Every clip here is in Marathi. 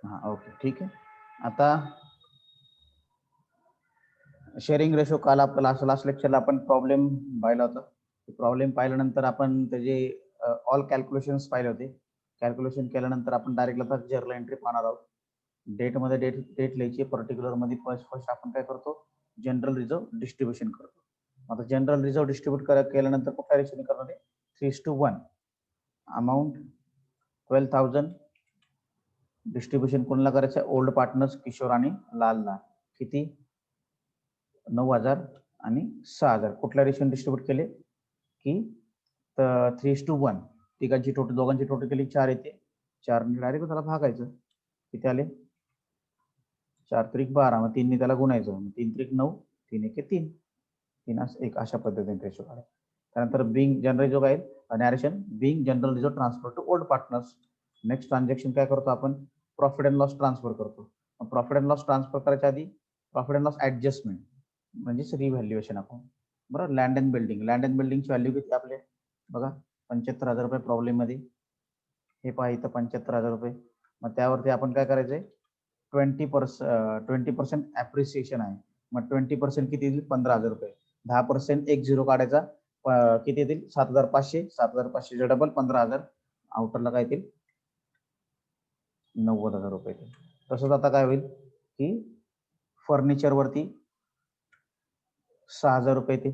हां, ओके, ठीक आहे. आता शेअरिंग रेशो काल आपल्याला असं लास्ट लेक्चरला आपण प्रॉब्लेम पाहिला होता. प्रॉब्लेम पाहिल्यानंतर आपण त्याचे ऑल कॅल्क्युलेशन्स पाहिले होते. कॅल्क्युलेशन केल्यानंतर आपण डायरेक्ट आता जर्नल एंट्री पाहणार आहोत. डेटमध्ये डेट लिहायची, पर्टिक्युलरमध्ये फर्स्ट आपण काय करतो, जनरल रिझर्व डिस्ट्रीब्युशन करतो. आता जनरल रिझर्व डिस्ट्रीब्यूट केल्यानंतर कुठल्या रेशोने करणार आहे, 3:1. अमाऊंट 12,000. डिस्ट्रीब्युशन कोणाला करायचं, ओल्ड पार्टनर्स किशोर आणि लालला. किती, 9,000 आणि 6,000. कुठल्या रेशोने डिस्ट्रीब्यूट केले की 3:1. तिघांची टोटल, दोघांची टोटल केली 4 येते. 4 डायरेक्ट त्याला भागायचं. किती आले, 4 त्रिक 12. मग 3 ने त्याला गुणायचं. 3 त्रिक 9, 3 1 3. 3 एक अशा पद्धतीने रेशो काढायचा. त्यानंतर बिंग जनरल जो आहे narration, being general reserve transfer to old partners. Next transaction काय करतो आपण, प्रॉफिट अँड लॉस ट्रान्सफर करतो. प्रॉफिट अँड लॉस ट्रान्सफर करायच्या आधी प्रॉफिट अँड लॉस ऍडजस्टमेंट म्हणजेच रिव्हॅल्युएशन अकाउंट. बरोबर. Land and building, land and बिल्डिंगची व्हॅल्यू किती आपले बघा, 75,000 रुपये प्रॉब्लेम मध्ये. हे पहा इथं 75,000 रुपये. मग त्यावरती आपण काय करायचंय, 20% ऍप्रिसिएशन आहे. मग 20% किती येईल, 15,000 रुपये. 10% एक झिरो काढायचा, किती येतील, 7,500. 7,500 डबल 15,000. आउटरला काय येतील, 90,000 रुपये येतील. तसंच आता काय होईल की फर्निचर वरती 6,000 रुपये येते.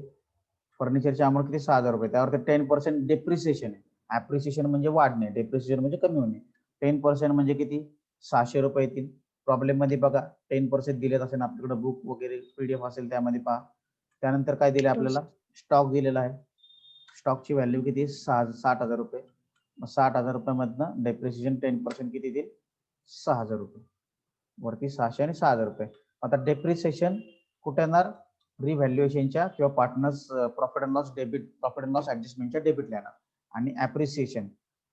फर्निचरची अमाऊंट किती, 6,000 रुपये. त्यावरती 10% डेप्रिसिएशन आहे. ऍप्रिसिएशन म्हणजे वाढणे, डेप्रिसिएशन म्हणजे कमी होणे. 10% म्हणजे किती, 600 रुपये येतील. प्रॉब्लेम मध्ये बघा 10% दिलेत असेल आपल्याकडे, बुक वगैरे पीडीएफ असेल त्यामध्ये पहा. त्यानंतर काय दिले आपल्याला, स्टॉक दिलेला आहे. स्टॉकची व्हॅल्यू किती, 60,000 रुपये. मग 60,000 रुपयामधनं डेप्रिसिएशन 10% किती देईल, 6,000 रुपये. वरती 600 आणि 6,000 रुपये. आता डेप्रिसिएशन कुठे येणार, रिव्हॅल्युएशनच्या किंवा partners profit and loss debit, profit and loss ऍडजस्टमेंटच्या डेबिटला येणार. आणि ऍप्रिसिएशन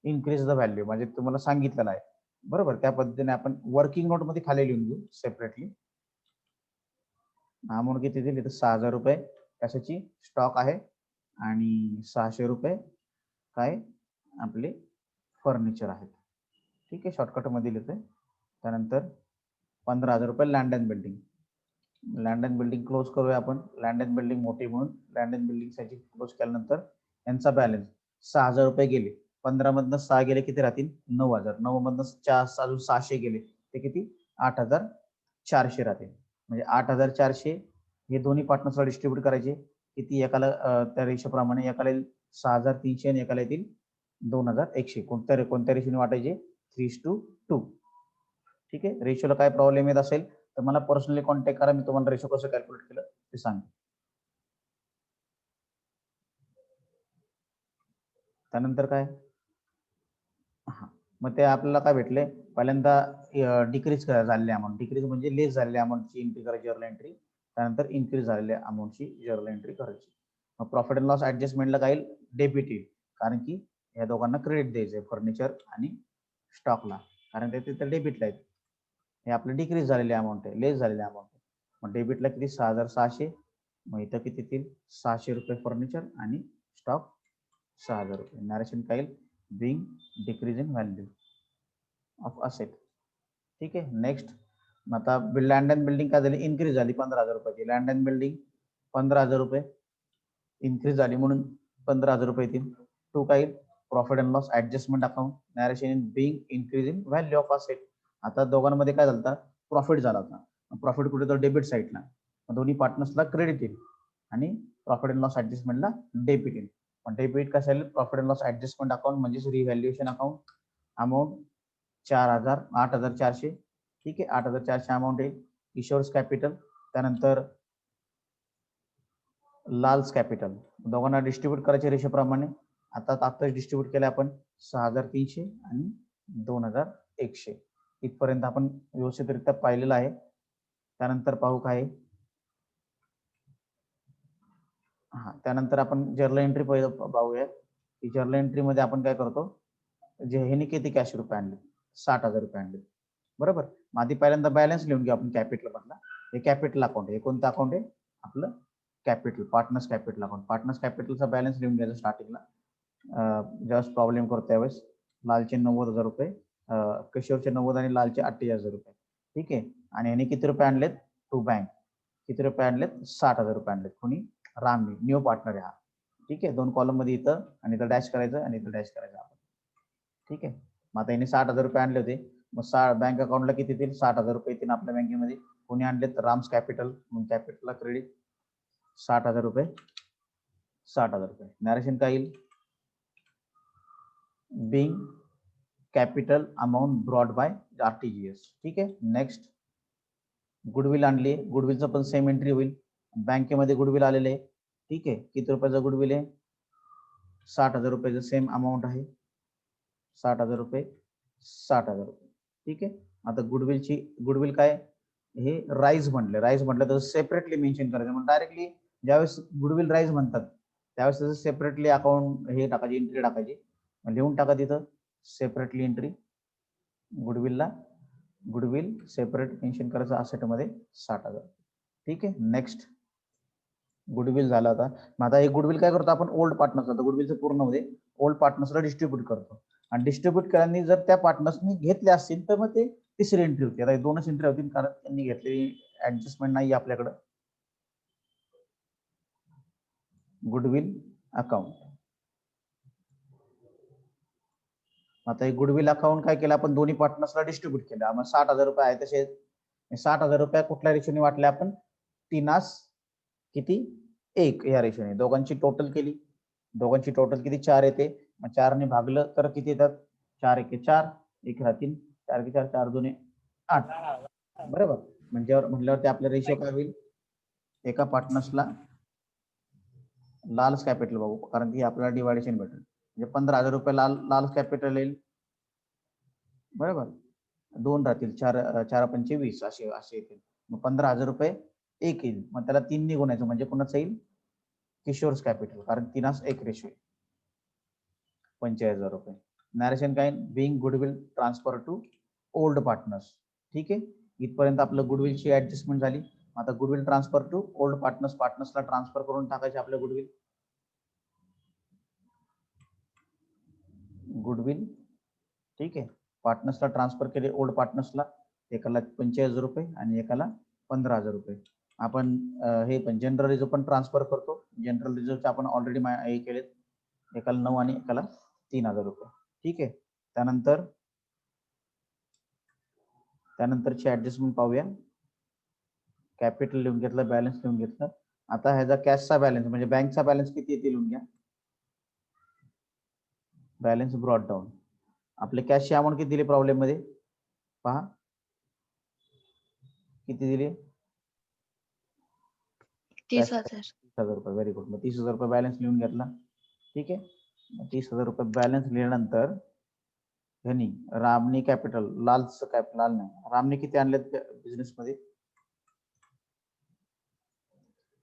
इन्क्रीज द व्हॅल्यू म्हणजे तुम्हाला सांगितलेलं आहे. बरोबर. त्या पद्धतीने आपण वर्किंग नोट मध्ये खाली लिहून घेऊ सेपरेटली. अमाऊंट किती दिली तर 6,000 रुपये कशाची, स्टॉक आहे. आणि 600 रुपये काय, आपले फर्निचर आहेत. ठीक आहे, शॉर्टकट मध्ये लिहितोय. त्यानंतर 15,000 रुपये land and building. Land and building close करूया आपण. लँड अँड बिल्डिंग मोठी म्हणून लँड अँड बिल्डिंग साठी क्लोज केल्यानंतर यांचा बॅलन्स 6,000 रुपये गेले. 15 मधनं 6 गेले, किती राहतील, 9,000. 9 मधनं 4 अजून 600 गेले, ते किती, 8,400 राहतील. म्हणजे 8,400 हे दोन्ही पार्टनर्सला डिस्ट्रीब्यूट करायचे. किती, एकाला त्या रेशोप्रमाणे एकाला 6,300 आणि एकाला येतील 2,100. कोणत्या रेशोने वाटायचे, 3:2. ठीक आहे. रेशोला काय प्रॉब्लेम येत असेल तर मला पर्सनली कॉन्टॅक्ट करा, मी तुम्हाला रेशो कसं कॅल्क्युलेट केलं ते सांग. त्यानंतर काय, हा, मग ते आपल्याला काय भेटले, पहिल्यांदा डिक्रीज झालेली अमाऊंट, डिक्रीज म्हणजे लेस झालेल्या अमाऊंटची एंट्री करायची जर्नल एंट्री. त्यानंतर इन्क्रीज झालेल्या अमाऊंटची जर्नल एंट्री करायची. मग प्रॉफिट अँड लॉस ऍडजस्टमेंटला काय डेबिट येईल, कारण की या दोघांना क्रेडिट द्यायचंय, फर्निचर आणि स्टॉकला, कारण ते तिथे डेबिटला आहेत. हे आपलं डिक्रीज झालेली अमाऊंट आहे, लेस झालेली अमाऊंट आहे. मग डेबिटला किती, 6,600. मग इथं किती येतील, 600 रुपये फर्निचर आणि स्टॉक 6,000 रुपये. नॅरेशन काय येईल, being decrease in value of asset. ठीक आहे. नेक्स्ट, आता लँड अँड बिल्डिंग काय झाली, इन्क्रीज झाली 15,000 रुपयाची. लँड अँड बिल्डिंग 15,000 रुपये इन्क्रीज झाली म्हणून 15,000 रुपये येतील. टू काय, profit and loss adjustment account, narration in being increase in value of asset. आता दोघांमध्ये काय झालं, प्रॉफिट झाला होता. प्रॉफिट कुठे, तर डेबिट साईडला. दोन्ही पार्टनर्सला क्रेडिट येईल आणि प्रॉफिट अँड लॉस ऍडजस्टमेंटला डेबिट येईल. डेबिट कसं येईल, profit and loss adjustment account म्हणजे रिव्हॅल्युएशन अकाउंट. अमाऊंट 4,000, 8,400. ठीक आहे, 8,400 अमाऊंट येईल. किशोर्स कॅपिटल, त्यानंतर लाल्स कॅपिटल. दोघांना डिस्ट्रीब्यूट करायचे रेशोप्रमाणे. आता डिस्ट्रीब्यूट केलं आपण 6,300 आणि 2,100. इथपर्यंत आपण व्यवस्थितरित्या पाहिलेलं आहे. त्यानंतर पाहू काय, हा, त्यानंतर आपण जर्नल एंट्री पाहूया. की जर्नल एंट्री मध्ये आपण काय करतो, जे ह्याने किती कॅश रुपये आणले, 60,000 रुपये आणले. बरोबर. मग आधी पहिल्यांदा बॅलन्स लिहून घेऊ आपण कॅपिटल मधला. हे कॅपिटल अकाउंट, हे कोणतं अकाउंट आहे, आपलं capital, partners capital account. Partners कॅपिटलचा बॅलन्स लिहून घ्यायचा स्टार्टिंगला. ज्यावेळेस प्रॉब्लेम करतो त्यावेळेस लालचे 90,000 रुपये किशोरचे 90 आणि लालचे 48,000 रुपये. ठीक आहे. आणि याने किती रुपये आणलेत टू बँक, किती रुपये आणलेत 60,000 रुपये आणलेत. कोणी रामने, न्यू पार्टनर आहे हा. ठीक आहे. 2 कॉलम मध्ये इथं आणि इथं डॅश करायचं आणि इथं डॅश करायचं आपण. ठीक आहे. मग आता याने 60,000 रुपये आणले होते. मग बँक अकाउंटला किती येतील 60,000 रुपये येतील आपल्या बँकेमध्ये. कोणी आणलेत राम्स कॅपिटल, मग कॅपिटलला क्रेडिट 60,000 रुपये, 60,000 रुपये. नॅरेशन काय येईल, being capital amount brought by RTGS. ठीक आहे. नेक्स्ट गुडविल आणली, गुडविलचं पण सेम एंट्री होईल. बँकेमध्ये गुडविल आलेले आहे. ठीक आहे. किती रुपयाचं गुडविल आहे, 60,000 रुपयाचं सेम अमाऊंट आहे, 60,000 रुपये, 60,000 रुपये. ठीक आहे. आता गुडविल काय हे राईज म्हटलं तर सेपरेटली मेन्शन करायचं. म्हणजे डायरेक्टली ज्यावेळेस गुडविल राईज म्हणतात त्यावेळेस त्याचं सेपरेटली अकाउंट हे टाकायची, एंट्री टाकायची. लिहून टाका तिथं सेपरेटली एंट्री गुडविलला, गुडविल सेपरेट मेन्शन करायचं असेटमध्ये 60,000. ठीक आहे. नेक्स्ट गुडविल झाला होता. मग आता हे गुडविल काय करतो आपण ओल्ड पार्टनर्स, आता गुडविलचं पूर्ण मध्ये ओल्ड पार्टनर्सला डिस्ट्रीब्यूट करतो. आणि डिस्ट्रीब्यूट केल्याने जर त्या पार्टनर्सनी घेतले असतील तर मग ते तिसरी एंट्री होती. आता 2च एंट्री होतील कारण त्यांनी घेतलेली ऍडजस्टमेंट नाही आपल्याकडं. Goodwill account. आता हे गुडविल अकाउंट काय केलं आपण दोन्ही पार्टनर्सला डिस्ट्रीब्यूट केलं. मग 60,000 रुपये आहे तसे 60,000 रुपये कुठल्या रेशोने वाटले आपण, 3 किती 1 या रेशोने. दोघांची टोटल केली, दोघांची टोटल किती 4 येते. मग 4 ने भागलं तर किती येतात, 4 1 4, 1 राहतील 4 1 4, 4 2 8. बरोबर. म्हटल्यावरती आपला रेशो काय होईल, एका पार्टनर्सला लालच कॅपिटल बघू कारण की आपल्याला डिवायडेशन भेटेल. म्हणजे 15,000 रुपये लाल कॅपिटल येईल. बरोबर. 2 राहतील 4 4 पंचे 20 असे येतील. मग 15,000 रुपये 1 येईल. मग त्याला 3 ने गुणायचं म्हणजे कोणाचं येईल, किशोर्स कॅपिटल कारण 3 1 रेशो 45,000 रुपये. नॅरेशन काय, being goodwill transfer to old partners. ठीक आहे. इथपर्यंत आपलं गुडविलची ऍडजस्टमेंट झाली. आता गुडविल ट्रान्सफर टू ओल्ड पार्टनर्सला ट्रान्सफर करून टाकायचे आपलं गुडविल. ठीक आहे. पार्टनर्सला ट्रान्सफर केले ओल्ड पार्टनर्सला, एकाला 45,000 रुपये आणि एकाला 15,000 रुपये. आपण हे पण जनरल रिझर्व पण ट्रान्सफर करतो. जनरल रिझर्वचे आपण ऑलरेडी हे केले, एकाला 9 आणि एकाला 3,000 रुपये. ठीक आहे. त्यानंतरची ऍडजस्टमेंट पाहूया. कॅपिटल लिहून घेतलं, बॅलन्स लिहून घेतलं. आता ह्याचा कॅशचा बॅलन्स म्हणजे बँकचा बॅलन्स किती येते लिहून घ्या. Balance broad down. आपले कॅशची अमाऊंट किती दिली प्रॉब्लेम मध्ये पहा, किती दिली 30,000 रुपये. Very good. मग 30,000 रुपये बॅलन्स लिहून घेतला. ठीक आहे. 30,000 रुपये बॅलन्स लिहिल्यानंतर ह्यांनी रामनी कॅपिटल, लाल नाही, रामने किती आणलेत बिझनेस मध्ये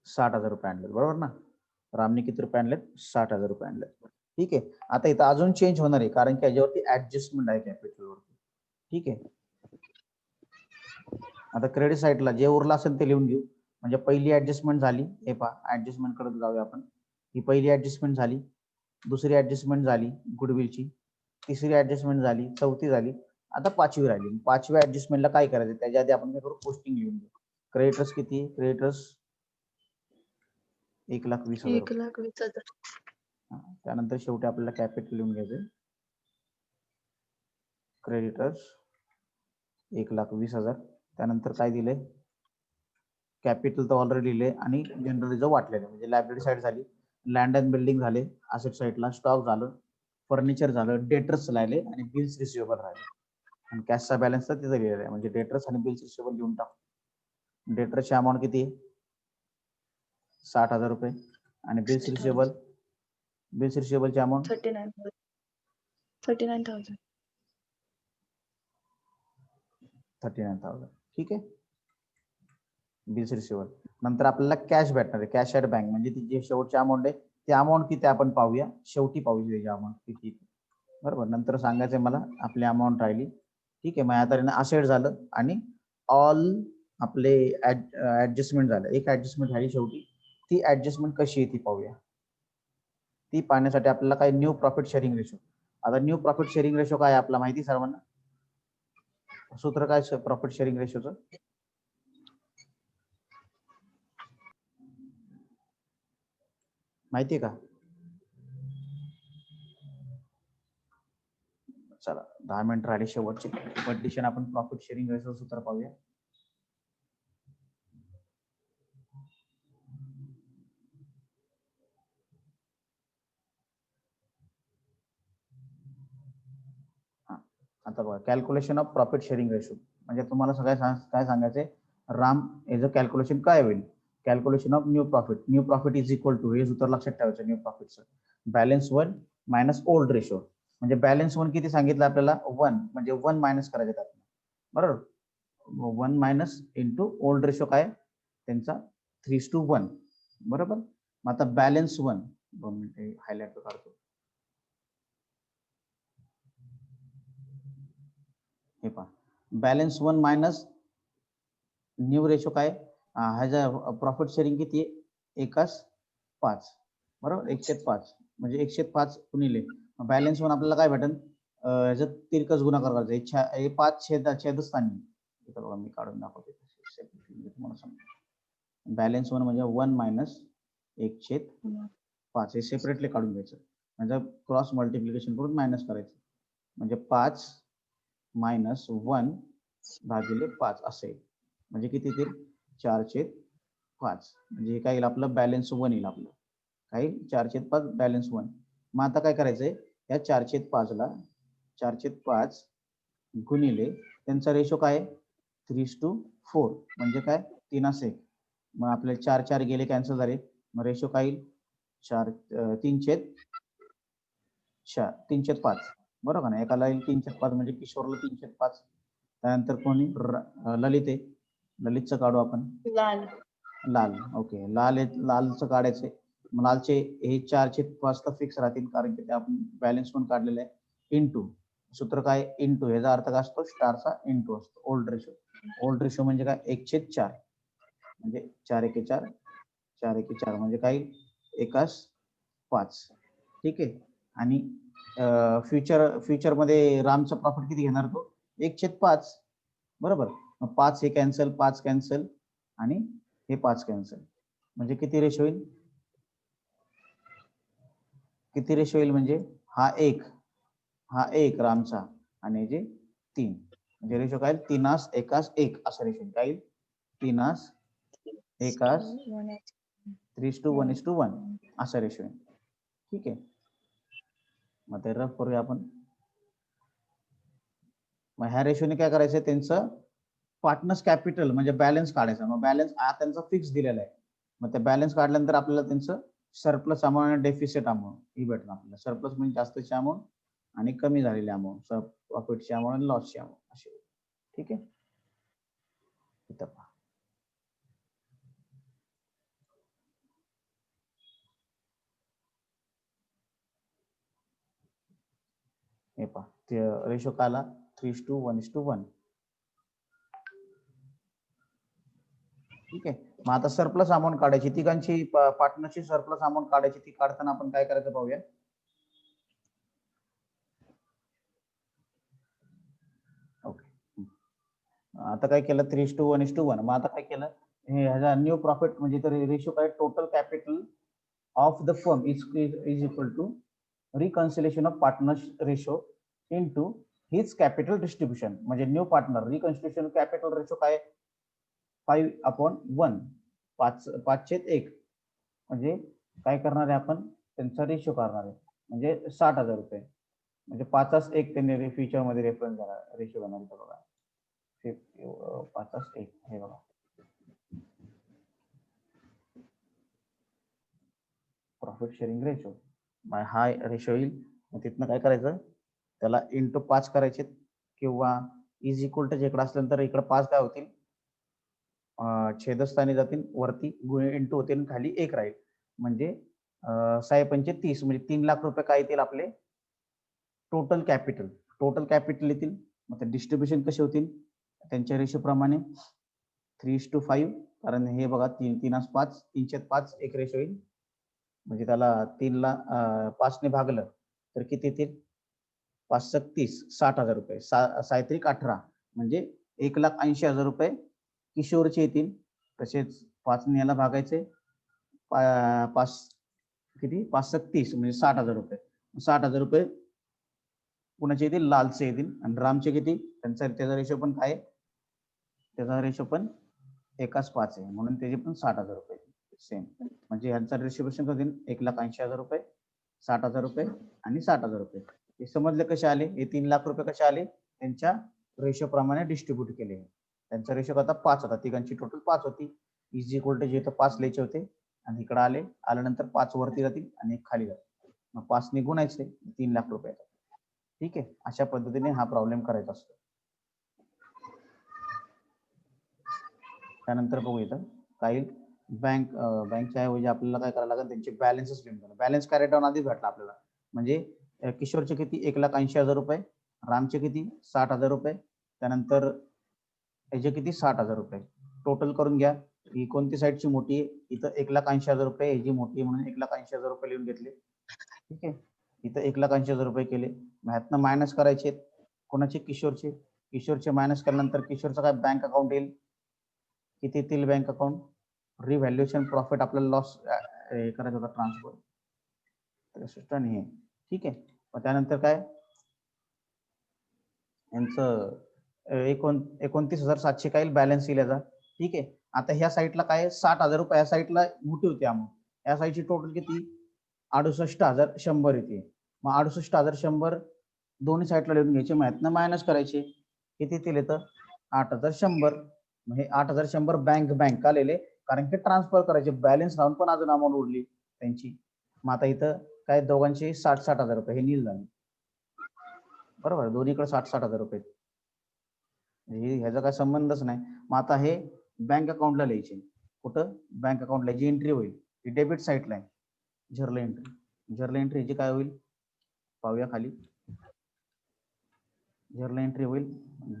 60,000 रुपये आणलेत. बरोबर ना. रामने किती रुपये आणलेत 60,000 रुपये आणलेत. ठीक आहे. आता इथं अजून चेंज होणार आहे कारण की याच्यावरती ऍडजस्टमेंट आहे कॅपिटलवरती. ठीक आहे. आता क्रेडिट साईडला जे उरलं असेल ते लिहून घेऊ. म्हणजे पहिली ऍडजस्टमेंट झाली, हे पहा ऍडजस्टमेंट करत जाऊया आपण. ही पहिली ऍडजस्टमेंट झाली, दुसरी ऍडजस्टमेंट झाली गुडविलची, तिसरी ऍडजस्टमेंट झाली, चौथी झाली, आता 5वी राहिली. 5व्या ऍडजस्टमेंटला काय करायचं त्याच्या आधी आपण काय करू, पोस्टिंग लिहून घेऊ. क्रेडिटर्स किती, क्रेडिटर्स 1,20,000 रुपये. 1,20,000. त्यानंतर शेवटी आपल्याला कॅपिटल लिहून घ्यायचं. क्रेडिटर्स 1,20,000. त्यानंतर काय दिले, कॅपिटल तर ऑलरेडी लिहिले आणि जनरल रिझर्व वाटलेले. म्हणजे लायब्ररी साईड झाली, लँड अँड बिल्डिंग झाले, असेट साईडला स्टॉक झालं, फर्निचर झालं, डेटर्स राहिले आणि बिल्स रिसिवेबल राहिले. आणि कॅशचा बॅलन्स तर तिथे लिहिलेला आहे. म्हणजे डेटर्स आणि बिल्स रिसिवेबल लिहून टाक. डेटर्सची अमाऊंट किती आहे 60,000 रुपये आणि बिल्स रिसिवेबलची अमाऊंट 39,000. 39,000. ठीक आहे. Bills receivable. नंतर आपल्याला कॅश भेटणार आहे, कॅश ॲट बँक. म्हणजे ती जी शेवटची अमाऊंट आहे ती अमाऊंट किती आपण पाहूया, शेवटी पाहूया त्याची अमाऊंट किती. बरोबर. नंतर सांगायचंय मला आपली अमाऊंट राहिली. ठीक आहे. मग आता असेट झालं आणि ऑल आपले ऍडजस्टमेंट झालं. एक ऍडजस्टमेंट झाली शेवटी. ती ऍडजस्टमेंट कशी आहे ती पाहूया. ती पाहण्यासाठी आपल्याला काय न्यू प्रॉफिट शेअरिंग रेशो. आता न्यू प्रॉफिट शेअरिंग रेशो काय आपला माहिती सर्वांना, सूत्र काय प्रॉफिट शेअरिंग रेशोचं? माहिती आहे का? चला 10 मिनिट राहिले शेवटचे कंडिशन, आपण प्रॉफिट शेअरिंग रेशो सूत्र पाहूया. आता बघा, calculation of profit sharing ratio म्हणजे तुम्हाला काय सांगायचंय, राम याचं कॅल्क्युलेशन काय होईल? Calculation of new profit is equal to, हे सूत्र लक्षात ठेवायचं न्यू प्रॉफिटचं, बॅलन्स 1 मायनस ओल्ड रेशो. म्हणजे बॅलन्स 1 किती सांगितलं आपल्याला? 1, म्हणजे 1 मायनस करायचं त्यातनं, बरोबर. 1 मायनस इंटू ओल्ड रेशो काय त्यांचा 3:1, बरोबर. मग आता बॅलन्स 1, 2 मिनिटे हायलाइट काढतो. हे पहा, बॅलन्स 1 मायनस न्यू रेशो काय, ह्याचा प्रॉफिट शेअरिंग किती आहे? 1:5, बरोबर. 1/5 म्हणजे 1/5 गुणिले बॅलन्स 1 आपल्याला काय भेटेल? ह्याचा तिरकस गुणाकार करायचा, 5 छेदस्थानी. मी काढून दाखवतो तुम्हाला समजा. बॅलन्स 1 म्हणजे 1 मायनस 1/5, हे सेपरेटली काढून घ्यायचं, म्हणजे क्रॉस मल्टिप्लिकेशन करून मायनस करायचं, म्हणजे 5 मायनस 1 भागिले 5 असे, म्हणजे किती येतील? 4/5. म्हणजे हे काय येईल आपलं? बॅलन्स 1 येईल आपलं, काय? 4/5 बॅलन्स 1. मग आता काय करायचंय, या 4/5 गुणिले त्यांचा रेशो काय? 3:4, म्हणजे काय? 3:1. मग आपले 4 गेले, कॅन्सल झाले, मग रेशो काय येईल? 3/5, बरोबर ना. एकाला येईल 3/5, म्हणजे किशोरला 3/5. त्यानंतर कोणी? ललित आहे, ललितचं काढू आपण. लाल, ओके. लालचं काढायचंय. मग लालचे हे 4/5 तर फिक्स राहतील, कारण की ते आपण बॅलन्स पण काढलेलं आहे. इंटू सूत्र काय? इंटू, ह्याचा अर्थ काय असतो? स्टारचा इंटू असतो. ओल्ड रेशो, ओल्ड रेशो म्हणजे काय? 1/4, म्हणजे 4×1=4, 4×1=4, म्हणजे काय? 1:5. ठीक आहे. आणि फ्युचर मध्ये रामचा प्रॉफिट किती घेणार तो? 1/5, बरोबर. मग 5 हे कॅन्सल, 5 कॅन्सल, आणि हे 5 कॅन्सल, म्हणजे किती रेशो होईल? किती रेशो येईल? म्हणजे हा 1 रामचा, आणि जे 3, म्हणजे रेशो काय? 3:1:1 असा रेशो काय? 3:1:1 3:1:1 असा रेशो आहे. ठीक आहे. मग ते रफ करूया आपण. मग ह्या रेशोने काय करायचं? त्यांचं पार्टनर्स कॅपिटल म्हणजे बॅलन्स काढायचा. मग बॅलन्स त्यांचा फिक्स दिलेला आहे, मग ते बॅलन्स काढल्यानंतर आपल्याला त्यांचं सरप्लस अमाऊंट आणि डेफिसिट अमाऊंट ही भेटणार आपल्याला. सरप्लस म्हणजे जास्तची अमाऊंट आणि कमी झालेली अमाऊंट, प्रॉफिटची अमाऊंट आणि लॉसची अमाऊंट अशी. ठीक आहे. इथं पहा, हे पहा, ते रेशो काय आला? 3:1:1. ठीक आहे. मग आता सरप्लस अमाऊंट काढायची, तिघांची पार्टनरची सरप्लस अमाऊंट काढायची. ती काढताना आपण काय करायचं पाहूया. ओके, आता काय केलं? 3:1:1. मग आता काय केलं? हे ह्याचा न्यू प्रॉफिट म्हणजे तर रेशो काय? Total capital of the firm is equal to reconciliation of partners ratio into his capital distribution. म्हणजे new partner reconciliation capital ratio काय? 5/1, 5/1. म्हणजे काय करणार आहे आपण? त्यांचा रेशो करणार आहे, म्हणजे 60,000 रुपये, म्हणजे 5:1 त्यांनी फ्युचर मध्ये रेफरन्स झाला, रेशो करणार आहे. बघा 5:1, हे बघा प्रॉफिट शेअरिंग रेशो, हा रेशो येईल. मग तिथनं काय करायचं? त्याला इंटू 5 करायचे, किंवा इज इक्वल टू इकडे असल्यानंतर इकडे 5 काय होतील? छेदस्थानी जातील, वरती इंटू होतील, खाली 1 राहील, म्हणजे 6×5 = 30, म्हणजे 3 लाख रुपये काय येतील आपले? टोटल कॅपिटल येतील. मग ते डिस्ट्रीब्युशन कसे होतील? त्यांच्या रेशो प्रमाणे 3:5, कारण हे बघा 3:5, 3/5 एक रेशो येईल, म्हणजे त्याला 3 ला 5 ने भागलं तर किती येतील? 5×7 = 30, 60,000 रुपये. 6×3 = 18, म्हणजे 1,80,000 रुपये किशोरचे येतील. तसेच 5 ने याला भागायचे, 5 किती, 5 × 30 म्हणजे 60,000 रुपये. 60,000 रुपये कुणाचे येतील, लालचे येतील. आणि रामचे किती, त्याचा रेशो पण काय, त्याचा रेशो पण 1:5 आहे, म्हणून त्याचे पण 60,000 रुपये सेम. म्हणजे यांचा रेशो कसं होईल, 1,80,000 रुपये, 60,000 रुपये आणि 60,000 रुपये. हे समजले कसे आले, हे 3 लाख रुपये कसे आले, त्यांच्या रेशो प्रमाणे डिस्ट्रीब्यूट केले. त्यांचा रेशो आता 5 होता, तिघांची टोटल 5 होती. इज इक्वल टू जे इथं 5 लिहायचे होते आणि इकडे आल्यानंतर 5 वरती जातील आणि 1 खाली जातील. मग 5 ने गुणायचे, 3 लाख रुपये. ठीक आहे, अशा पद्धतीने हा प्रॉब्लेम करायचा असतो. त्यानंतर बघू इथं काही बँकच्या ऐवजी आपल्याला काय करायला लागेल, त्यांचे बॅलन्सेस लिहून घ्या. बॅलन्स कॅरेट डाऊन आधीच भेटला आपल्याला. म्हणजे किशोरचे किती, 1,80,000 रुपये, रामचे किती, 60,000 रुपये, त्यानंतर याचे किती, 60,000 रुपये. टोटल करून घ्या. ही कोणती साईडची मोठी आहे, इथं 1,80,000 रुपये, ही जी मोठी आहे म्हणून 1,80,000 रुपये लिहून घेतले. ठीक आहे, इथं 1,80,000 रुपये केले. ह्यातनं मायनस करायचे कोणाचे, किशोरचे. किशोरचे मायनस केल्यानंतर किशोरचं काय बँक अकाउंट येईल, किती येतील बँक अकाउंट, रिव्हॅल्युएशन प्रॉफिट आपल्याला लॉस करायचा होता ट्रान्सफर. हे ठीक आहे. मग त्यानंतर काय, यांचं 29,700 काय बॅलन्स येईल याचा. ठीक आहे, आता ह्या साईडला काय, 60,000 रुपये या साईडला मोठी होती अमाऊंट. या साईडची टोटल किती, 68,100 येते. मग 68,100 दोन्ही साईडला लिहून घ्यायचे, माहितनं मायनस करायचे. किती येतील येतं, 8,100. मग हे 8,100 बँक का लिहिले, कारण की ट्रान्सफर करायचे, बॅलन्स राहून पण अजून अमाऊंट उरली त्यांची. मग आता इथं काय, दोघांचे 60,000 रुपये हे नील झाले. बरोबर, दोन्हीकडे 60,000 रुपये. ह्याचा काय संबंधच नाही. मग आता हे बँक अकाउंटला लिहायचे. कुठं, बँक अकाउंटला जी एंट्री होईल ती डेबिट साईडला आहे, जर्नल एंट्री. जर्नल एंट्री जी काय होईल पाहूया खाली. जर्नल एंट्री होईल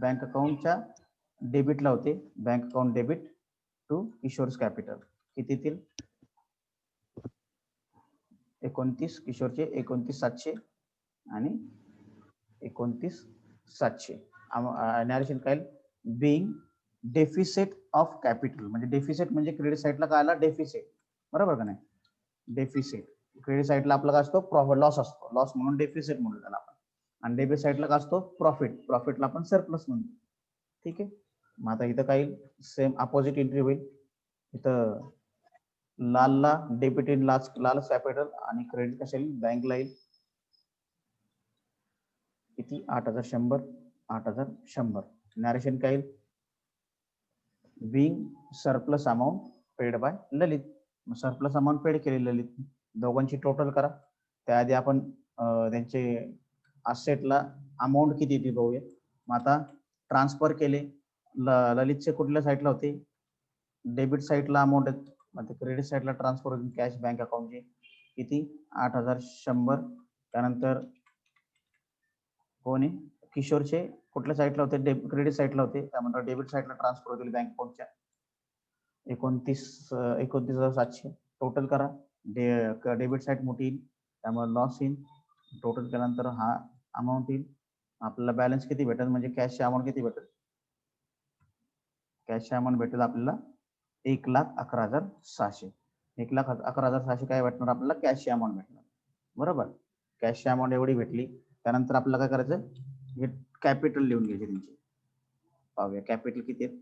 बँक अकाउंटच्या डेबिटला होते, bank account debit to Kishor's capital. किती येतील, 29, किशोरचे 29,700 आणि 29,700. नॅरेशन काय, बिंग डेफिसिट ऑफ कॅपिटल. म्हणजे डेफिसिट म्हणजे क्रेडिट साईडला काय आला, डेफिसिट. बरोबर का नाही, डेफिसिट. क्रेडिट साईडला आपला काय असतो, प्रॉफिट, लॉस असतो, लॉस म्हणून डेफिसिट म्हणून त्याला आपण. आणि डेबिट साईडला काय असतो, प्रॉफिट, प्रॉफिटला आपण सरप्लस म्हणतो. ठीक आहे. मग आता इथं काय, सेम अपोजिट एंट्री होईल. इथं लालला डेबिट इन लाल कॅपिटल आणि क्रेडिट कशा येईल, बँकला येईल. किती, 8,100, 8,100. नॅरेशन काय येईल, being surplus amount paid by Lalit. Surplus amount paid केली ललित. दोघांची टोटल करा. त्याआधी आपण त्यांचे असेटला अमाऊंट किती ती बघूया. मग आता ट्रान्सफर केले, ललितचे कुठल्या साईडला होते, डेबिट साईडला अमाऊंट आहेत. मग क्रेडिट साईडला ट्रान्सफर होईल कॅश बँक अकाउंटचे. किती, 8,100. त्यानंतर कोणी, किशोरचे कुठल्या साईडला होते, क्रेडिट साईडला होते, त्यानंतर डेबिट साईडला ट्रान्सफर होतील बँक अकाउंटच्या. 29,700 टोटल करा. डेबिट साईड मोठी येईल त्यामुळे लॉस येईल. टोटल केल्यानंतर हा अमाऊंट येईल. आपल्याला बॅलन्स किती भेटेल, म्हणजे कॅशची अमाऊंट किती भेटेल, कॅशची अमाऊंट भेटेल आपल्याला 1,11,600. 1,11,600 काय भेटणार आपल्याला, कॅशची अमाऊंट भेटणार. बरोबर, कॅशची अमाऊंट एवढी भेटली. त्यानंतर आपल्याला काय करायचं, हे कॅपिटल लिहून घ्यायचे त्यांचे. पाहूया कॅपिटल किती आहेत.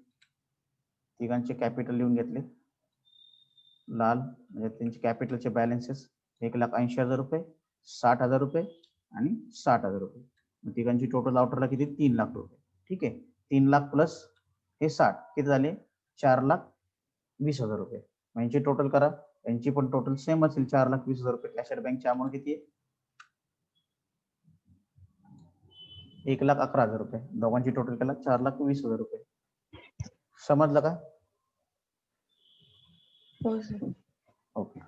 तिघांचे कॅपिटल लिहून घेतले. लाल म्हणजे त्यांचे कॅपिटलचे बॅलन्सेस 1,80,000 रुपये, 60,000 रुपये आणि 60,000 रुपये. तिघांची टोटल आउटरला किती, 3 लाख रुपये. ठीक आहे, 3 लाख प्लस हे 60 किती झाले, 4,20,000 रुपये. यांची टोटल करा, यांची पण टोटल सेम असेल, 4,20,000 रुपये. कॅशर बँकची अमाऊंट किती आहे, 1,11,000 रुपये. दोघांची टोटल केला 4,20,000 रुपये. समजलं का, हो सर. ओके.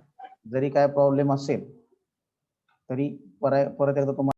जरी काय प्रॉब्लेम असेल तरी परत एकदा तुम्हाला